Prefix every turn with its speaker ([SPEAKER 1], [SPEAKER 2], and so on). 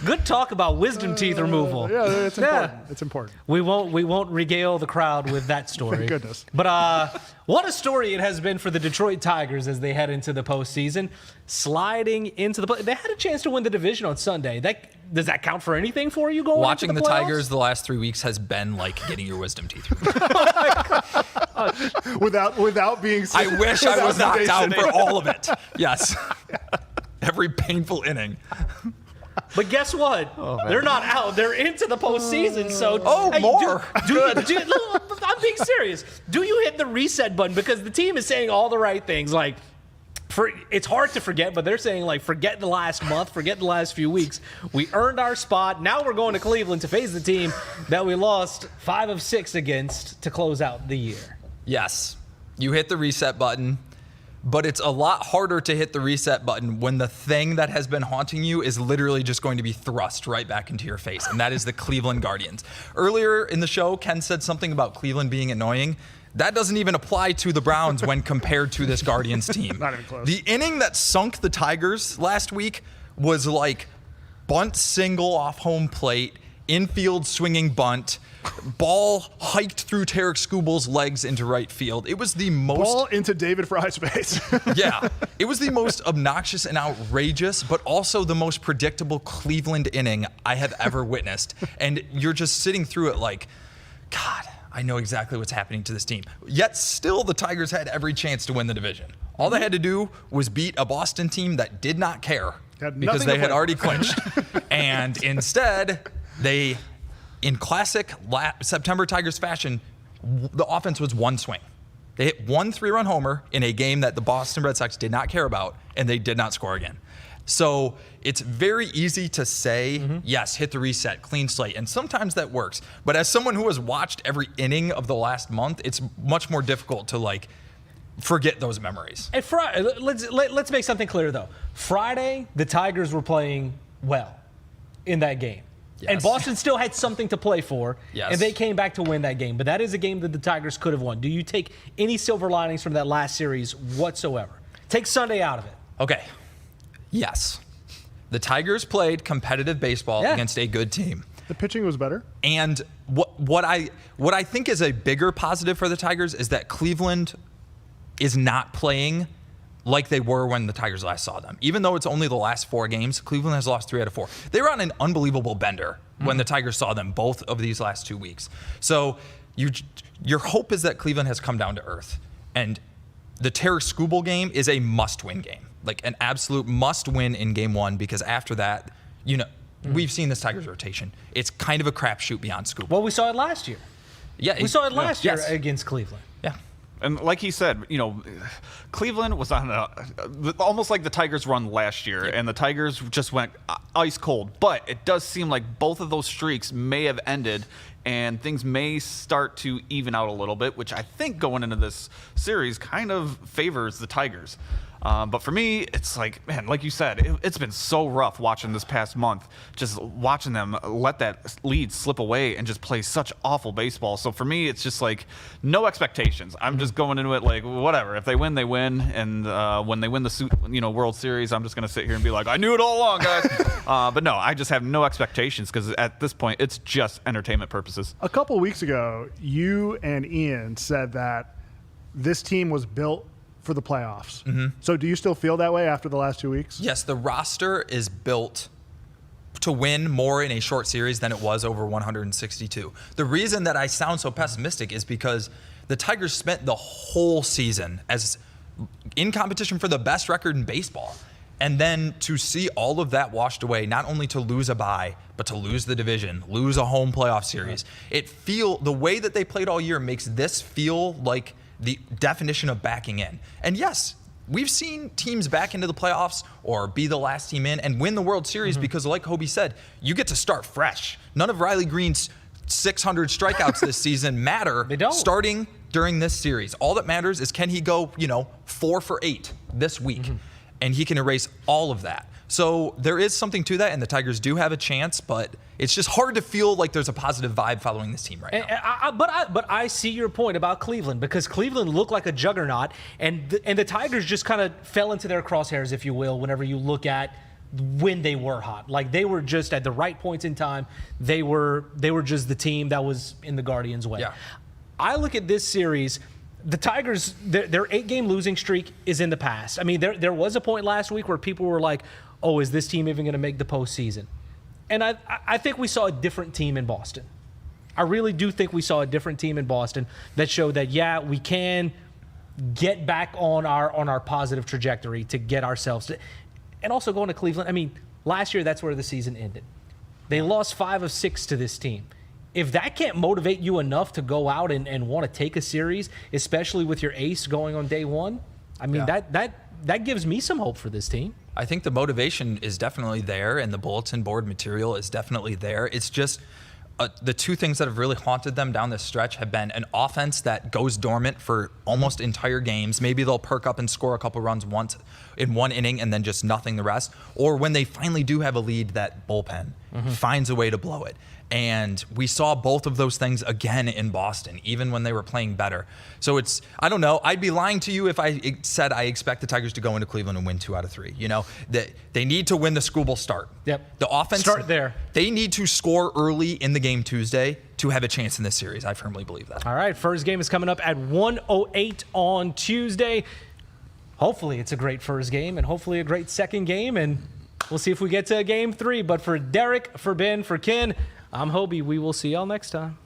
[SPEAKER 1] Good talk about wisdom teeth removal.
[SPEAKER 2] Yeah, it's important. It's important.
[SPEAKER 1] We won't regale the crowd with that story.
[SPEAKER 2] Thank goodness.
[SPEAKER 1] But what a story it has been for the Detroit Tigers as they head into the postseason, sliding into the. They had a chance to win the division on Sunday. Does that count for anything for you going
[SPEAKER 3] Watching
[SPEAKER 1] into
[SPEAKER 3] the
[SPEAKER 1] playoffs?
[SPEAKER 3] Tigers the last 3 weeks has been like getting your wisdom teeth removed.
[SPEAKER 2] Without being sick.
[SPEAKER 3] I wish I was knocked out for all of it. Yes. Every painful inning.
[SPEAKER 1] But guess what? They're not out. They're into the postseason. So
[SPEAKER 3] more.
[SPEAKER 1] I'm being serious. Do you hit the reset button? Because the team is saying all the right things. Like, it's hard to forget, but they're saying, like, forget the last month, forget the last few weeks. We earned our spot. Now we're going to Cleveland to face the team that we lost 5 of 6 against to close out the year.
[SPEAKER 3] Yes. You hit the reset button. But it's a lot harder to hit the reset button when the thing that has been haunting you is literally just going to be thrust right back into your face, and that is the Cleveland Guardians. Earlier in the show, Ken said something about Cleveland being annoying. That doesn't even apply to the Browns when compared to this Guardians team.
[SPEAKER 2] Not even close.
[SPEAKER 3] The inning that sunk the Tigers last week was like bunt single off home plate, infield swinging bunt, ball hiked through Tarek Skubal's legs into right field. It was the most...
[SPEAKER 2] Ball into David Fry's face.
[SPEAKER 3] Yeah. It was the most obnoxious and outrageous, but also the most predictable Cleveland inning I have ever witnessed. And you're just sitting through it like, God, I know exactly what's happening to this team. Yet still the Tigers had every chance to win the division. All they had to do was beat a Boston team that did not care because they had already clinched. And instead, they... In classic September Tigers fashion, the offense was one swing. They hit 1 3-run homer in a game that the Boston Red Sox did not care about, and they did not score again. So it's very easy to say, yes, hit the reset, clean slate, and sometimes that works. But as someone who has watched every inning of the last month, it's much more difficult to like forget those memories.
[SPEAKER 1] And let's make something clear, though. Friday, the Tigers were playing well in that game. Yes. And Boston still had something to play for, and they came back to win that game. But that is a game that the Tigers could have won. Do you take any silver linings from that last series whatsoever? Take Sunday out of it.
[SPEAKER 3] Okay. Yes. The Tigers played competitive baseball against a good team.
[SPEAKER 2] The pitching was better.
[SPEAKER 3] And what I think is a bigger positive for the Tigers is that Cleveland is not playing like they were when the Tigers last saw them. Even though it's only the last 4 games, Cleveland has lost 3 out of 4. They were on an unbelievable bender when the Tigers saw them both of these last 2 weeks. So your hope is that Cleveland has come down to earth. And the Tarek Skubal game is a must-win game, like an absolute must-win in game 1, because after that, we've seen this Tigers rotation. It's kind of a crapshoot beyond Skubal.
[SPEAKER 1] Well, we saw it last year.
[SPEAKER 3] Yeah,
[SPEAKER 1] we saw it last year against Cleveland.
[SPEAKER 3] Yeah.
[SPEAKER 4] And like he said, Cleveland was on almost like the Tigers run last year, and the Tigers just went ice cold. But it does seem like both of those streaks may have ended, and things may start to even out a little bit, which I think going into this series kind of favors the Tigers. But for me, it's like, man, like you said, it's been so rough watching this past month, just watching them let that lead slip away and just play such awful baseball. So for me, it's just like no expectations. I'm just going into it like, whatever. If they win, they win. And when they win the World Series, I'm just going to sit here and be like, I knew it all along, guys. But no, I just have no expectations because at this point, it's just entertainment purposes.
[SPEAKER 2] A couple weeks ago, you and Ian said that this team was built for the playoffs. So do you still feel that way after the last 2 weeks?
[SPEAKER 3] Yes, the roster is built to win more in a short series than it was over 162. The reason that I sound so pessimistic is because the Tigers spent the whole season as in competition for the best record in baseball. And then to see all of that washed away, not only to lose a bye, but to lose the division, lose a home playoff series. The way that they played all year makes this feel like the definition of backing in. And yes, we've seen teams back into the playoffs or be the last team in and win the World Series because, like Hobie said, you get to start fresh. None of Riley Green's 600 strikeouts this season matter.
[SPEAKER 1] They don't.
[SPEAKER 3] Starting during this series. All that matters is can he go, 4 for 8 this week, and he can erase all of that. So there is something to that, and the Tigers do have a chance, but it's just hard to feel like there's a positive vibe following this team right now.
[SPEAKER 1] But I see your point about Cleveland, because Cleveland looked like a juggernaut, and the Tigers just kind of fell into their crosshairs, if you will, whenever you look at when they were hot. Like they were just at the right points in time. They were just the team that was in the Guardians' way.
[SPEAKER 3] Yeah.
[SPEAKER 1] I look at this series, the Tigers, their 8-game losing streak is in the past. I mean, there was a point last week where people were like, oh, is this team even going to make the postseason? And I think we saw a different team in Boston. I really do think we saw a different team in Boston that showed that, yeah, we can get back on our positive trajectory to get ourselves to, and also going to Cleveland. I mean, last year, that's where the season ended. They lost 5 of 6 to this team. If that can't motivate you enough to go out and want to take a series, especially with your ace going on day one, I mean, that gives me some hope for this team.
[SPEAKER 3] I think the motivation is definitely there, and the bulletin board material is definitely there. It's just the two things that have really haunted them down this stretch have been an offense that goes dormant for almost entire games. Maybe they'll perk up and score a couple runs once in one inning and then just nothing the rest. Or when they finally do have a lead, that bullpen finds a way to blow it. And we saw both of those things again in Boston, even when they were playing better. So I don't know. I'd be lying to you if I said I expect the Tigers to go into Cleveland and win 2 out of 3. You know, they need to win the school ball start.
[SPEAKER 1] Yep.
[SPEAKER 3] The offense.
[SPEAKER 1] Start there.
[SPEAKER 3] They need to score early in the game Tuesday to have a chance in this series. I firmly believe that.
[SPEAKER 1] All right. First game is coming up at 1:08 on Tuesday. Hopefully it's a great first game and hopefully a great second game. And we'll see if we get to game 3. But for Derek, for Ben, for Ken, I'm Hobie. We will see y'all next time.